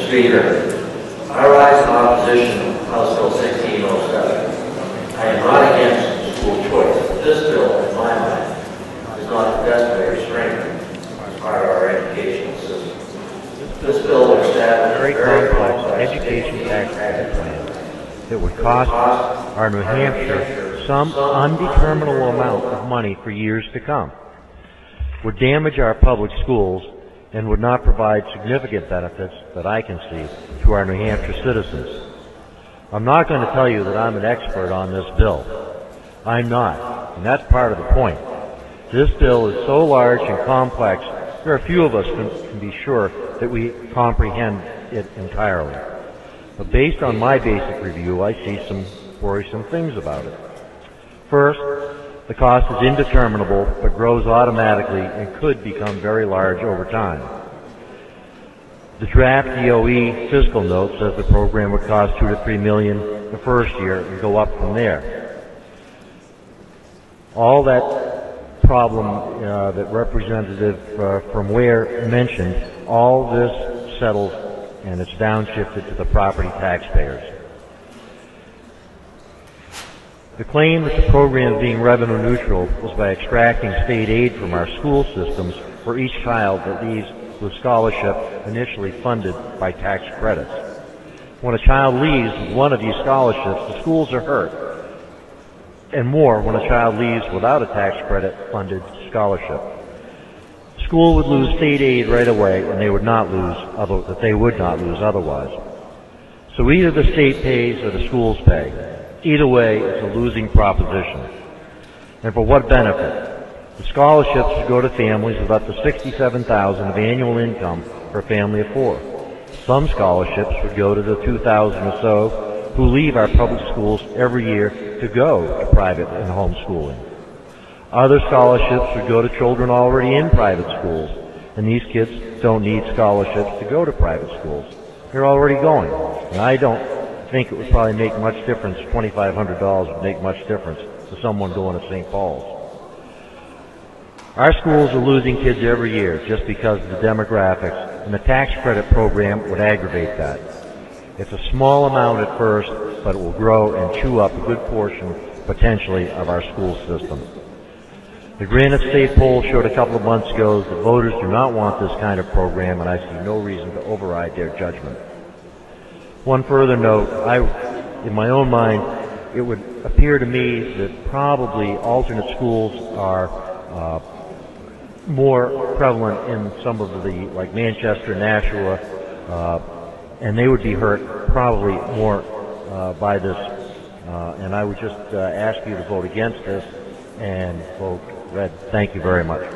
Speaker, I rise in opposition to House Bill 1607. I am not against school choice, but this bill, in my mind, is not the best way to strengthen part of our educational system. This bill would establish very complex education tax credit plan that would cost our New Hampshire some undeterminable amount of money for years to come, would damage our public schools, and would not provide significant benefits that I can see to our New Hampshire citizens. I'm not going to tell you that I'm an expert on this bill. I'm not, and that's part of the point. This bill is so large and complex, there are few of us can be sure that we comprehend it entirely. But based on my basic review, I see some worrisome things about it. First, the cost is indeterminable, but grows automatically and could become very large over time. The draft DOE fiscal note says the program would cost $2 to $3 million the first year and go up from there. All that problem that Representative from Ware mentioned, all this settles and it's downshifted to the property taxpayers. The claim that the program is being revenue neutral is by extracting state aid from our school systems for each child that leaves with scholarship initially funded by tax credits. When a child leaves with one of these scholarships, the schools are hurt, and more when a child leaves without a tax credit funded scholarship. The school would lose state aid right away, and they would not lose otherwise. So either the state pays or the schools pay. Either way, it's a losing proposition. And for what benefit? The scholarships should go to families with up to $67,000 of annual income for a family of four. Some scholarships would go to the 2,000 or so who leave our public schools every year to go to private and homeschooling. Other scholarships would go to children already in private schools, and these kids don't need scholarships to go to private schools. They're already going, and I don't think it would probably make much difference. $2,500 would make much difference to someone going to St. Paul's. Our schools are losing kids every year just because of the demographics, and the tax credit program would aggravate that. It's a small amount at first, but it will grow and chew up a good portion, potentially, of our school system. The Granite State poll showed a couple of months ago that voters do not want this kind of program, and I see no reason to override their judgment. One further note, in my own mind, it would appear to me that probably alternate schools are more prevalent in some of the, like Manchester, Nashua, and they would be hurt probably more by this. And I would just ask you to vote against this and vote red. Thank you very much.